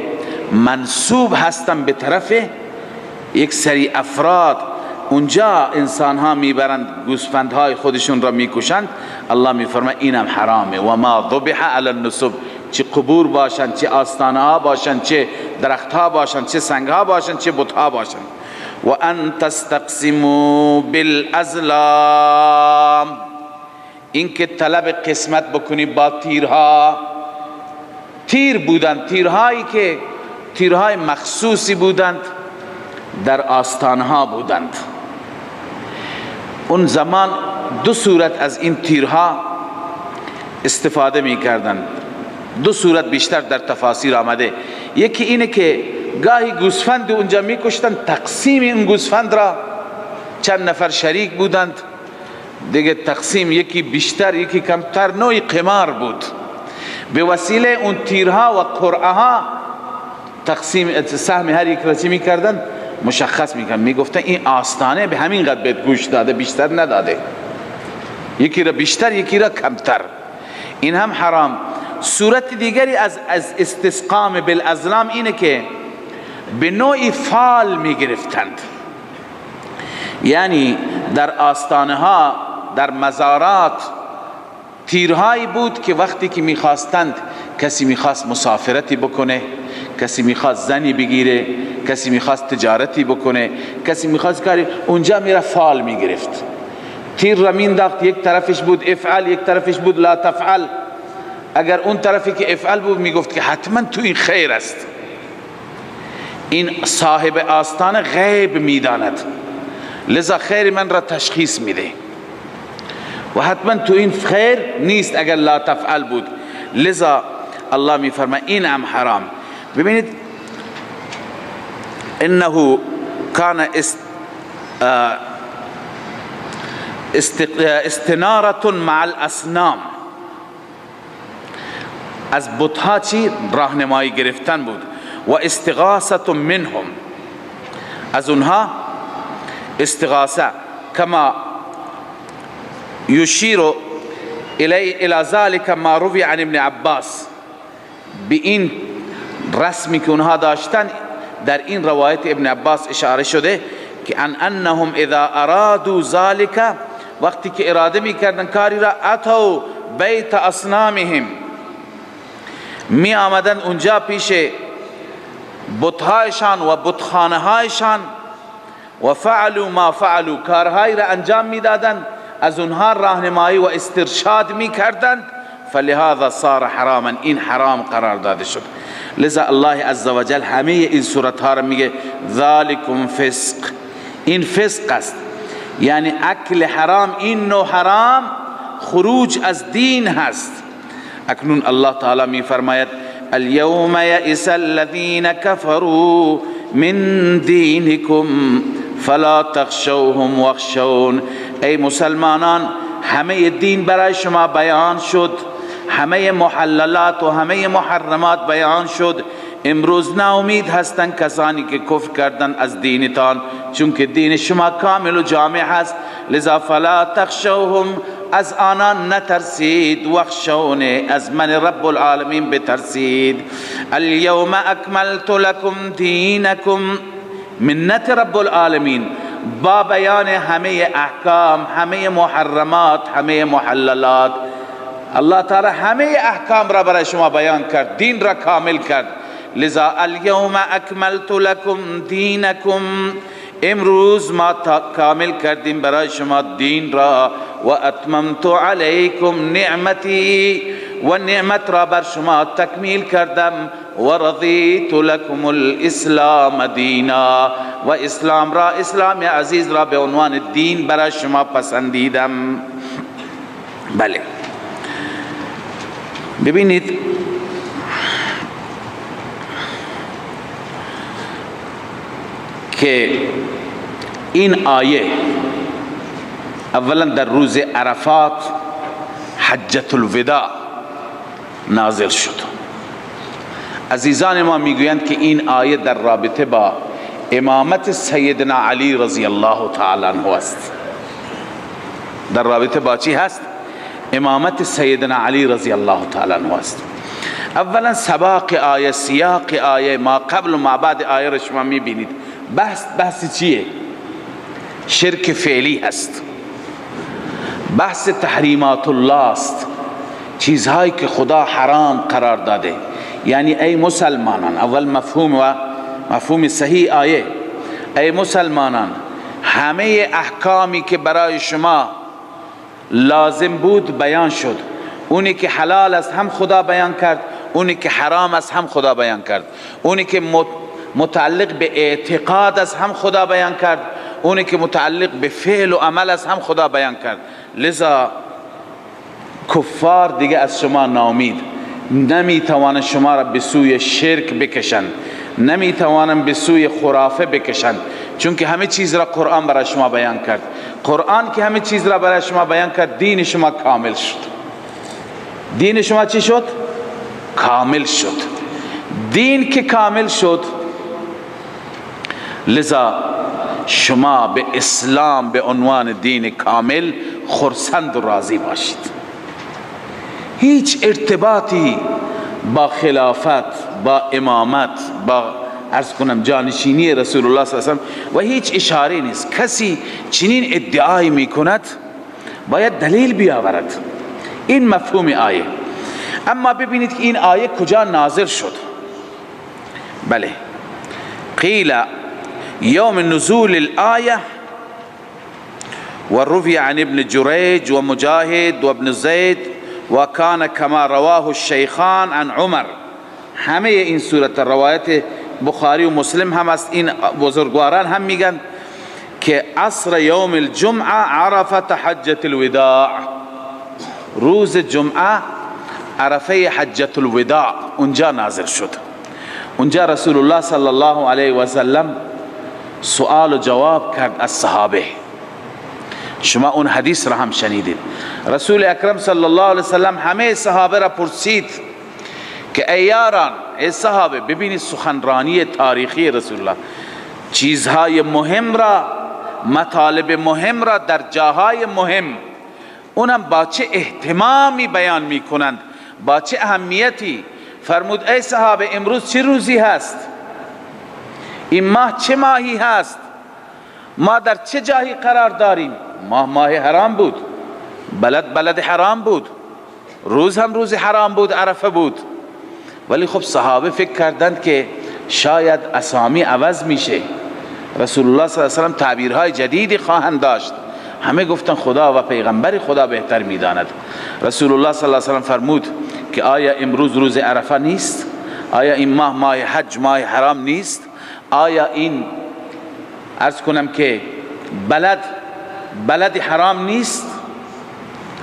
B: منسوب هستند به طرف یک سری افراد، اونجا انسان ها میبرند گوسفندهای خودشون را میکشند. الله میفرماید اینم حرامه. و ما ذبح علی النصب، چه قبور باشند، چه آستانه ها باشند، چه درخت ها باشند، چه سنگ ها باشند، چه بت ها باشند. و ان تستقسموا بالازلام، این که طلب قسمت بکنی با تیرها. تیر بودند، تیرهایی که تیرهای مخصوصی بودند، در آستانه ها بودند. اون زمان 2 صورت از این تیرها استفاده می کردند. 2 صورت بیشتر در تفاسیر آمده. یکی اینه که گاهی گوسفند اونجا می کشتند، تقسیم این گوسفند را چند نفر شریک بودند دیگه، تقسیم یکی بیشتر یکی کمتر، نوعی قمار بود. به وسیله اون تیرها و قرعه ها تقسیم سهم هر یک را چی می کردند؟ مشخص میکنن. میگفتن این آستانه به همین قدر بهت گوش داده، بیشتر نداده، یکی را بیشتر یکی را کمتر. این هم حرام. صورت دیگری از استسقام بالازلام اینه که به نوعی فال میگرفتند. یعنی در آستانه ها، در مزارات تیرهایی بود که وقتی که میخواستند، کسی میخواست مسافرتی بکنه، کسی میخواست زنی بگیره، کسی میخواست تجارتی بکنه، کسی میخواست کاری، اونجا میره فال میگرفت. تیر را مینداخت، یک طرفش بود افعل، یک طرفش بود لا تفعل. اگر اون طرفی که افعل بود میگفت که حتما تو این خیر است. این صاحب آستانه غیب میداند، لذا خیر من را تشخیص میده و حتما تو این خیر نیست اگر لا تفعل بود. لذا الله میفرماید این هم حرام. ببینید انه کان استنارة مع الاسنام، از بتها چی؟ راهنمایی گرفتن بود. و استغاثة منهم، از اونها استغاثه كما يشير الى ذلك ما روی عن ابن عباس. به این رسمی که اونها داشتن در این روایت ابن عباس اشاره شده که انهم اذا ارادوا ذلك، وقتی که اراده میکردن کاری را، اتوا بیت اصنامهم، می آمدن اونجا پیش بتهایشان و بتخانه هایشان، و فعلوا ما فعلوا، کارهایی را انجام میدادند، از اونها راهنمایی و استرشاد میکردند، فلهذا صار حراما، این حرام قرار داده شد. لذا الله عزوجل همه این صورت ها را میگه ذالکم فسق، این فسق است، یعنی اکل حرام، این نوع حرام خروج از دین هست. اکنون الله تعالی می فرماید اليوم یئس الذین کفروا من دینکم فلا تخشوهم واخشون. ای مسلمانان، همه دین برای شما بیان شد، همه محللات و همه محرمات بیان شد، امروز ناامید هستند کسانی که کفر کردن از دینتان، چون که دین شما کامل و جامع هست. لذا فلا تخشوهم، از آنان نترسید، واخشون، از من رب العالمین بترسید. اليوم اکملت لكم دینکم، منت رب العالمین با بیان همه احکام، همه محرمات، همه محللات. الله تعالی همه احکام را برای شما بیان کرد، دین را کامل کرد. لذا اليوم اکملت لكم دینکم، امروز ما کامل کردیم برای شما دین را، و اتممت علیکم نعمتی، و نعمت را بر شما تکمیل کردم، و رضیت لكم الاسلام دینا، و اسلام را، اسلام عزیز را به عنوان دین برای شما پسندیدم. بله، ببینید که این آیه اولا در روز عرفات حجت الوداع نازل شد. عزیزان ما میگویند که این آیه در رابطه با امامت سیدنا علی رضی الله تعالی عنه است. در رابطه با چی هست؟ امامت سیدنا علی رضی الله تعالی عنه است. اولا سباق آیه، سیاق آیه، ما قبل و ما بعد آیه را شما میبینید. بحث چیه؟ شرک فعلی هست، بحث تحریمات الله است، چیزهایی که خدا حرام قرار داده. یعنی ای مسلمانان، اول مفهوم صحیح آیه، ای مسلمانان، همه احکامی که برای شما لازم بود بیان شد. اونی که حلال است هم خدا بیان کرد، اونی که حرام است هم خدا بیان کرد، اونی که متعلق به اعتقاد است هم خدا بیان کرد، اونی که متعلق به فعل و عمل است هم خدا بیان کرد. لذا کفار دیگه از شما ناامید، نمیتوانند شما را به سوی شرک بکشند، نمیتوانند به سوی خرافه بکشند، چون که همه چیز را قرآن برای شما بیان کرد. قرآن که همه چیز را برای شما بیان کرد، دین شما کامل شد. دین شما چی شد؟ کامل شد. دین که کامل شد، لذا شما به اسلام به عنوان دین کامل خرسند و راضی باشید. هیچ ارتباطی با خلافت، با امامت، با عرض کنم جانشینی رسول الله صلی الله علیه و سلم و هیچ اشاره نیست. کسی چنین ادعایی میکند باید دلیل بیاورد. این مفهوم آیه. اما ببینید که این آیه کجا نازل شد. بله، قیل یوم نزول الآیه و روی عن ابن جریج و مجاهد و ابن زید و کان کما رواه الشیخان عن عمر. همه این صورت روایت بخاری و مسلم هم است. این بزرگواران هم میگن که عصر یوم الجمعه عرفت حجت الوداع، روز جمعه عرفه حجت الوداع اونجا نازل شد. اونجا رسول الله صلی الله علیه و سلم سؤال و جواب کرد از صحابه. شما اون حدیث را هم شنیدید. رسول اکرم صلی الله علیه و سلم همه صحابه را پرسید که ای یاران، ای صحابه، ببینید سخنرانی تاریخی رسول الله، چیزهای مهم را مطالب مهم را در جاهای مهم اونم با چه اهتمامی بیان میکنند، با چه اهمیتی. فرمود ای صحابه امروز چه روزی هست؟ این ماه چه ماهی هست؟ ما در چه جایی قرار داریم؟ ماه حرام بود، بلد حرام بود، روز هم روز حرام بود، عرفه بود. ولی خب صحابه فکر کردند که شاید اسامی عوض میشه، رسول الله صلی الله علیه و سلم تعبیرهای جدیدی خواهند داشت. همه گفتن خدا و پیغمبر خدا بهتر میداند. رسول الله صلی الله علیه و سلم فرمود که آیا امروز روز عرفه نیست؟ آیا این ماه حج، ماه حرام نیست؟ آیا این عرض کنم که بلد حرام نیست؟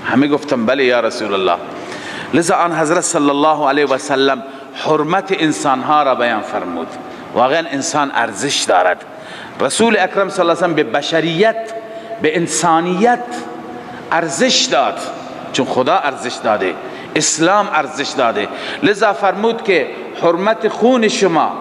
B: همه گفتن بله یا رسول الله. لذا آن حضرت صلی الله علیه و سلم حرمت انسانها را بیان فرمود. واقعا انسان ارزش دارد. رسول اکرم صلی الله علیه و سلم به بشریت، به انسانیت ارزش داد، چون خدا ارزش داده، اسلام ارزش داده. لذا فرمود که حرمت خون شما،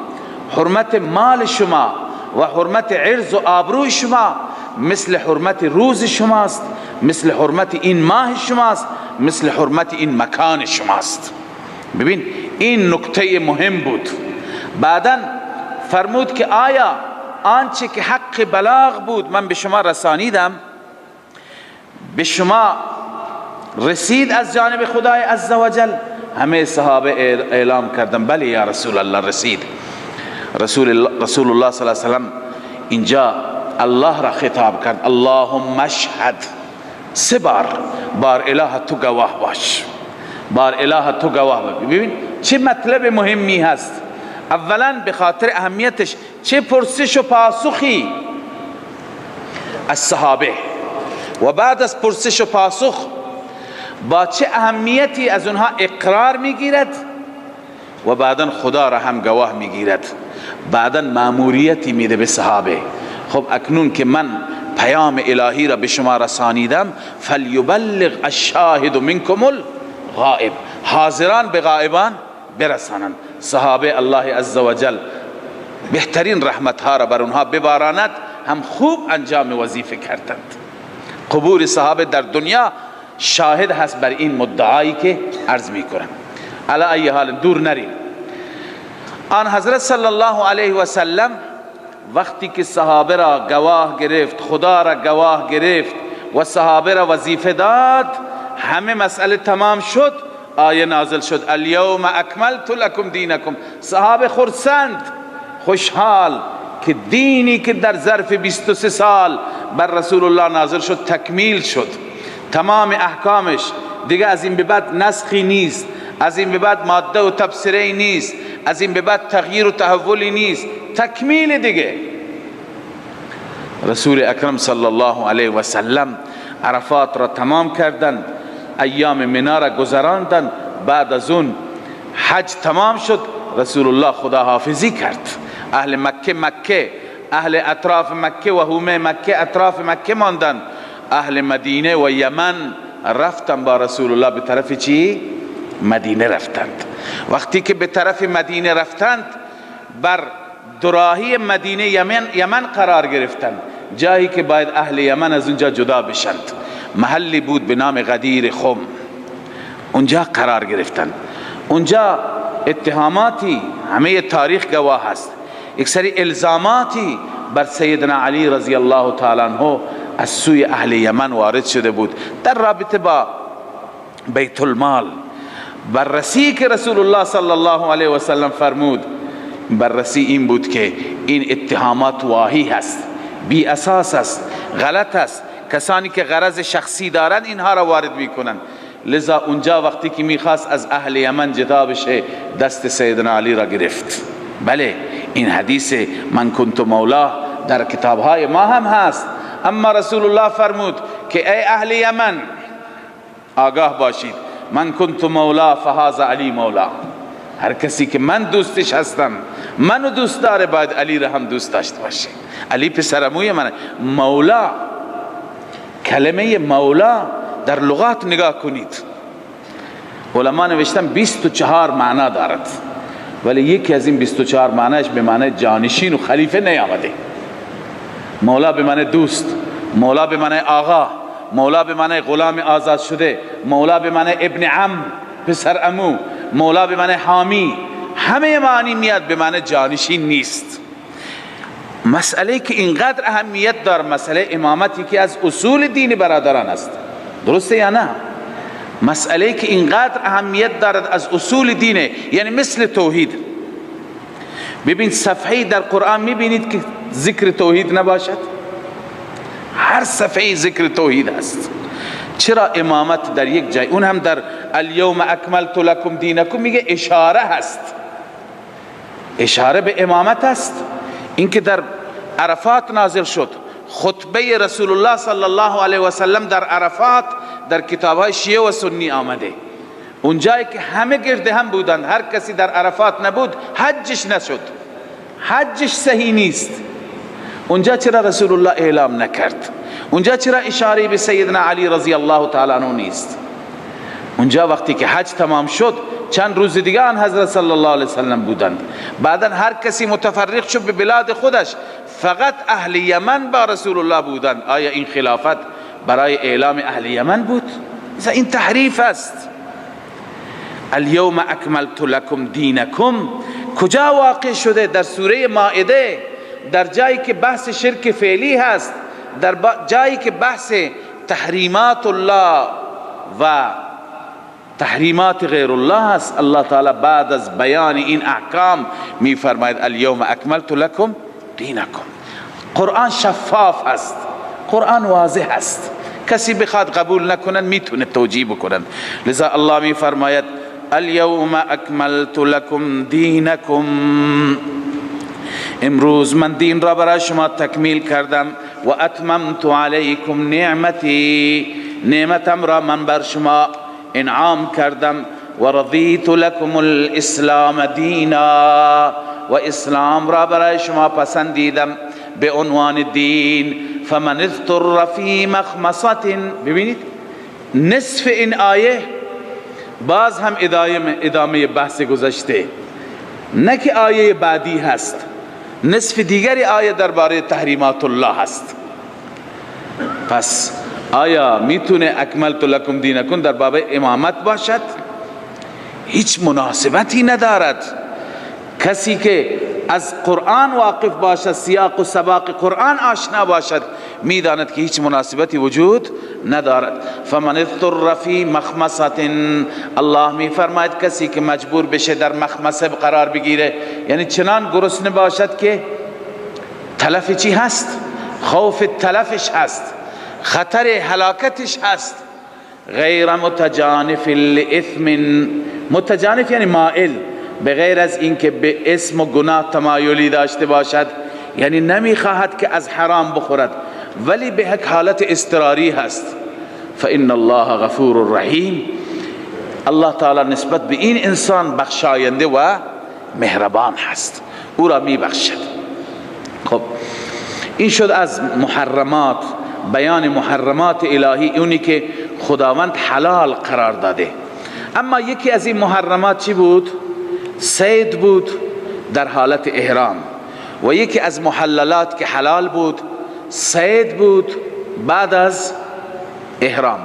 B: حرمت مال شما و حرمت عرض و آبروی شما مثل حرمت روز شماست، مثل حرمت این ماه شماست، مثل حرمت این مکان شماست. ببین این نکته مهم بود. بعدا فرمود که آیا آنچه که حق بلاغ بود من به شما رسانیدم، به شما رسید از جانب خدای عزوجل؟ همه صحابه اعلام کردن بله یا رسول الله رسید. رسول الله صلی الله علیه و سلم اینجا الله را خطاب کرد، اللهم اشهد، 3 بار اله تو گواه باش، بار اله تو گواه باش. ببین چه مطلب مهمی هست. اولا به خاطر اهمیتش، چه پرسش و پاسخی از صحابه، و بعد از پرسش و پاسخ با چه اهمیتی از اونها اقرار میگیرد و بعدا خدا را هم گواه میگیرد. بعدا مأموریتی میده به صحابه، خب اکنون که من پیام الهی را به شما رسانیدم، فلیبلغ الشاهد منکم الغائب، حاضران به غائبان برسانند. صحابه الله عزوجل بهترین رحمتها را بر اونها بباراند، هم خوب انجام وظیفه کردند. قبور صحابه در دنیا شاهد هست بر این مدعایی که عرض می کنم. علی ای حال دور نریم. آن حضرت صلی الله علیه و سلم وقتی که صحابه را گواه گرفت، خدا را گواه گرفت و صحابه را وظیفه داد، همه مسئله تمام شد، آیه نازل شد الیوم اکملت لکم دینکم. صحابه خرسند، خوشحال که دینی که در ظرف 23 سال بر رسول الله نازل شد تکمیل شد، تمام احکامش دیگه از این به بعد نسخی نیست، از این به بعد ماده و تبصره نیست، از این به بعد تغییر و تحولی نیست، تکمیل دیگه. رسول اکرم صلی الله علیه و سلم عرفات را تمام کردند، ایام منا را گذراندند، بعد از اون حج تمام شد، رسول الله خدا حافظی کرد. اهل مکه اهل اطراف مکه و حومه مکه اطراف مکه ماندند، اهل مدینه و یمن رفتن با رسول الله به طرف چی؟ مدینه رفتند. وقتی که به طرف مدینه رفتند، بر دوراهی مدینه یمن قرار گرفتند، جایی که باید اهل یمن از اونجا جدا بشند. محلی بود به نام غدیر خم، اونجا قرار گرفتند. اونجا اتهاماتی، همه تاریخ گواه است، یک سری الزاماتی بر سیدنا علی رضی الله تعالی عنہ از سوی اهل یمن وارد شده بود در رابطه با بیت المال. بررسی که رسول الله صلی الله علیه و سلم فرمود، بررسی این بود که این اتهامات واهی هست، بی اساس است، غلط است، کسانی که غرض شخصی دارند اینها را وارد میکنند. لذا اونجا وقتی که میخواست از اهل یمن جدا بشه، دست سیدنا علی را گرفت. بله این حدیث من کنت مولا در کتابهای ما هم هست، اما رسول الله فرمود که ای اهل یمن آگاه باشید، من کنت مولا فهذا علی مولا. هر کسی که من دوستش هستم، منو دوست داره، باید علی را هم دوست داشته باشه. علی پسرعموی من. مولا، کلمه مولا در لغات نگاه کنید، علما نوشتن 24 معنا دارد، ولی یکی از این 24 معنیش به معنی جانشین و خلیفه نیامده. مولا به معنی دوست، مولا به معنی آقا، مولا به معنی غلام آزاد شده، مولا به معنی ابن عم پسر عمو، مولا به معنی حامی، همه معنی میاد، به معنی جانشین نیست. مسئله که اینقدر اهمیت دار، مسئله امامتی که از اصول دین برادران است، درسته یا نه؟ مسئله که اینقدر اهمیت دارد از اصول دینه، یعنی مثل توحید. ببین صفحه در قرآن میبینید که ذکر توحید نباشد؟ هر صفحه ذکر توحید است. چرا امامت در یک جای، اون هم در الیوم اکملت لکم دینکم میگه اشاره هست، اشاره به امامت است. اینکه در عرفات نازل شد، خطبه رسول الله صلی الله علیه و سلم در عرفات در کتابهای شیعه و سنی آمده. اونجایی که همه گرد هم بودند، هر کسی در عرفات نبود حجش نشد، حجش صحیح نیست. اونجا چرا رسول الله اعلام نکرد؟ اونجا چرا اشاره به سیدنا علی رضی الله تعالی عنه نیست؟ اونجا وقتی که حج تمام شد چند روز دیگه آن حضرت صلی الله علیه وسلم بودند. بعدا هر کسی متفرق شد به بلاد خودش، فقط اهل یمن با رسول الله بودند. آیا این خلافت برای اعلام اهل یمن بود؟ این تحریف است. الیوم اکملت لکم دینکم کجا واقع شده؟ در سوره مائده، در جایی که بحث شرک فعلی هست، در جایی که بحث تحریمات الله و تحریمات غیر الله است. الله تعالی بعد از بیان این احکام می فرماید الیوم اکملت لکم دینکم. قرآن شفاف است، قرآن واضح است، کسی بخواد قبول نکنن میتونه توجیه بکنن. لذا الله می فرماید الیوم اکملت لکم دینکم، امروز من دین را برای شما تکمیل کردم. و اتممت علیکم نعمتی، نعمتم را من بر شما انعام کردم. و رضیت لکم الاسلام دینا، و اسلام را برای شما پسندیدم به عنوان دین. فمن اضطر فی مخمصة، ببینید نصف این آیه باز هم ادامه بحث گذشته، نه که آیه بعدی هست. نصف دیگری آیه درباره تحریمات الله هست. پس آیا میتونه اکملت لکم دینکم در باب امامت باشد؟ هیچ مناسبتی ندارد. کسی که از قرآن واقف باشد، سیاق و سباق قرآن آشنا باشد، میداند که هیچ مناسبتی وجود ندارد. فمن اضطر فی مخمصة، الله می فرماید کسی که مجبور بشه در مخمصه قرار بگیره، یعنی چنان گرسنه باشد که تلف چی هست؟ خوف تلفش هست، خطر هلاکتش هست. غیر متجانف لإثم، متجانف یعنی مائل، بغیر از اینکه به اسم و گناه تمایلی داشته باشد، یعنی نمیخواهد که از حرام بخورد، ولی به یک حالت اضطراری هست. فإن الله غفور رحیم، الله تعالی نسبت به این انسان بخشاینده و مهربان هست، او را میبخشد. خب این شد از محرمات، بیان محرمات الهی، اونی که خداوند حلال قرار داده. اما یکی از این محرمات چی بود؟ صید بود در حالت احرام. و یکی از محللات که حلال بود صید بود بعد از احرام.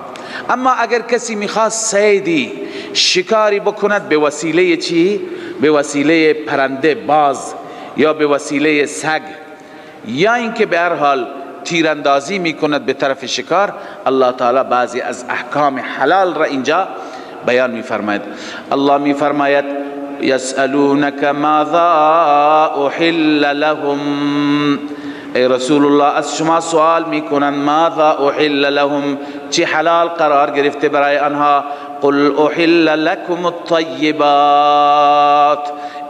B: اما اگر کسی میخواست صیدی شکاری بکند به وسیله چی؟ به وسیله پرنده، باز، یا به وسیله سگ، یا اینکه به هر حال تیراندازی میکند به طرف شکار، الله تعالی بعضی از احکام حلال را اینجا بیان میفرماید. الله میفرماید یسألونک ماذا احل لهم، ای رسول الله از شما سوال میکنند ماذا احل لهم، چی حلال قرار گرفته برای آنها؟ قل احل لكم الطیبات،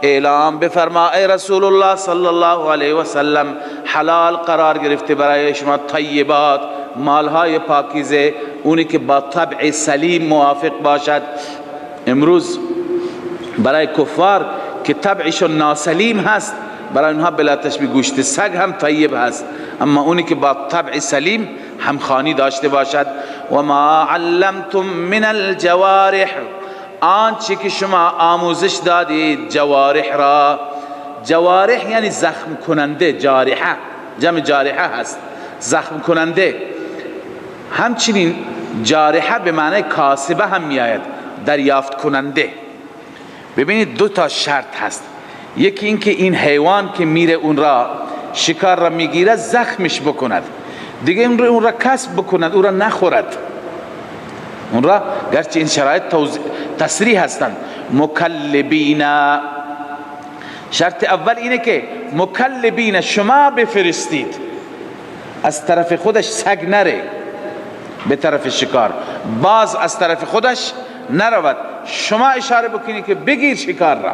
B: اعلام بفرما ای رسول الله صلی الله علیه و سلم حلال قرار گرفته برای شما طیبات، مالهای پاکیزه، اونی که با طبع سلیم موافق باشد. امروز برای کفار که طبعشون ناسلیم هست، برای اونها بلا تشبیه گوشت سگ هم طیب هست، اما اونی که با طبع سلیم همخوانی داشته باشد. و ما علمتم من الجوارح، آنچه که شما آموزش دادید جوارح را، جوارح یعنی زخم کننده، جارحه جمع جارحه هست، زخم کننده. همچنین جارحه به معنی کاسبه هم میآید، دریافت کننده. ببینید دو تا شرط هست، یکی این که این حیوان که میره اون را شکار را میگیره زخمش بکند، دیگه اون را کسب بکند، اون را نخورد. اون را گرچه این شرایط تصریح هستند. مکلبین، شرط اول اینه که مکلبین شما بفرستید، از طرف خودش سگ نره به طرف شکار، باز از طرف خودش نرود، شما اشاره بکنید که بگیر شکار را.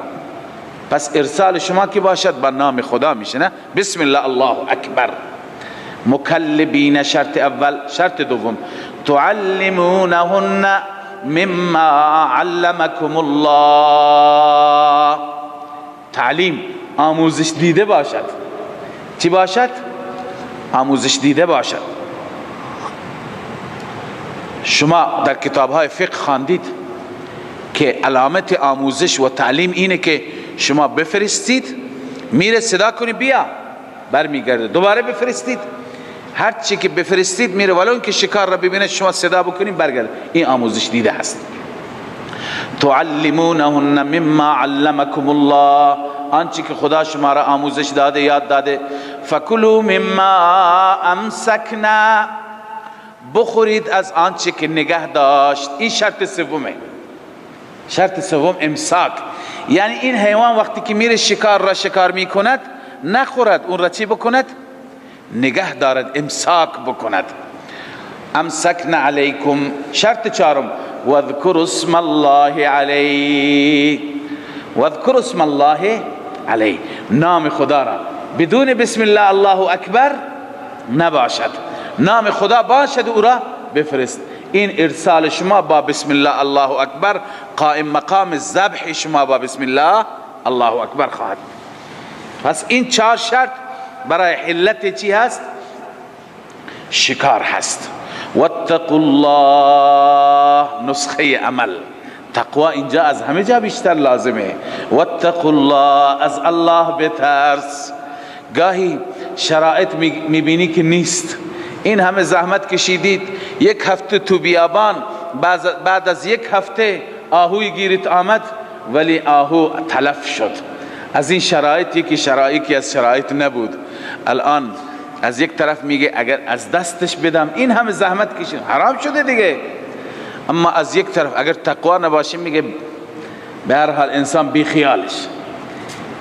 B: پس ارسال شما که باشد با نام خدا میشه، نه بسم الله الله اکبر. مکلبین شرط اول. شرط دوم تعلمونهن مما علمکم الله. تعلیم، آموزش دیده باشد. چی باشد؟ آموزش دیده باشد. شما در کتاب‌های فقه خواندید که علامت آموزش و تعلیم اینه که شما بفرستید، میره صدا کنی بیا، برمیگرده، دوباره بفرستید، هر چی که بفرستید میره، ولو اینکه شکار را ببینه شما صدا بکنید برگرده. این آموزش دیده هست. تعلمونهن مما علمکم الله، آنچه که خدا شما را آموزش داده، یاد داده. فکلوا مما امسکنا، بخورید از آنچه که نگه داشت. این شرط سومه. شرط سوم امساک، یعنی این حیوان وقتی که میره شکار را شکار میکند نخورد، اون را چی بکند؟ نگه دارد، امساک بکند. امسکنا علیکم. شرط چهارم واذکر اسم الله علیه. واذکر اسم الله علیه، نام خدا را بدون بسم الله الله اکبر نباشد، نام خدا باشد او را بفرست. این ارسال شما با بسم الله الله اکبر قائم مقام ذبح شما با بسم الله الله اکبر خواهد. پس این چهار شرط برای حلت چی هست؟ شکار هست. واتقوا الله، نسخه عمل. تقوا اینجا از همه جا بیشتر لازمه. واتقوا الله، از الله بترس. گاهی شرایط میبینی که نیست، این همه زحمت کشیدید، یک هفته تو بیابان، بعد از یک هفته آهوی گیرت آمد ولی آهو تلف شد. از این شرایطی که شرایطی از شرایط نبود، الان از یک طرف میگه اگر از دستش بدم، این همه زحمت کشید حرام شده دیگه. اما از یک طرف اگر تقوا نباشه میگه به هر حال انسان بی خیالش.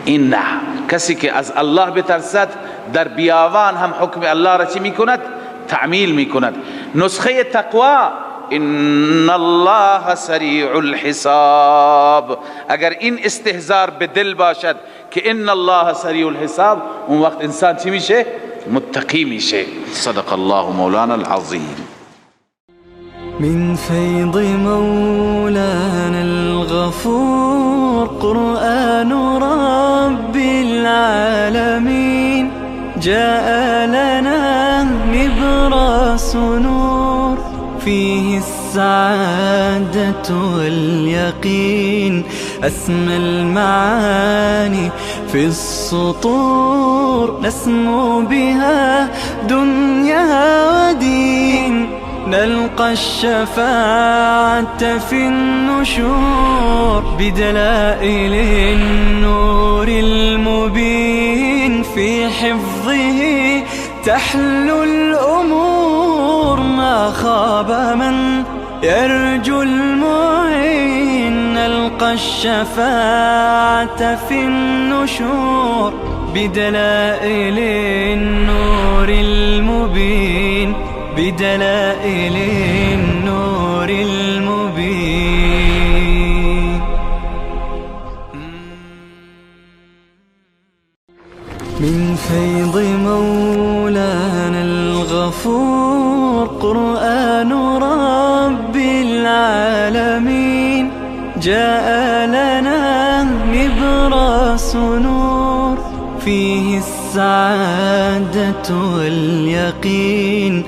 B: این نه، کسی که از الله بترسد در بیابان هم حکم الله را چی میکند؟ تعمیل میکند. نسخه تقوا ان الله سریع الحساب. اگر این استحضار به دل باشد که ان الله سریع الحساب، اون وقت انسان چی میشه؟ متقی میشه. صدق الله مولانا العظیم.
A: من فيض مولانا الغفور قرآن رب العالمين جاء لنا نبراس نور فيه السعادة واليقين أسمى المعاني في السطور نسمو بها دنيا ودين نلقى الشفاعة في النشور بدلائل النور المبين في حفظه تحلو الأمور ما خاب من يرجو المعين نلقى الشفاعة في النشور بدلائل النور المبين بدلائل النور المبين. من فيض مولانا الغفور قرآن رب العالمين جاء لنا نبراس نور فيه السعادة واليقين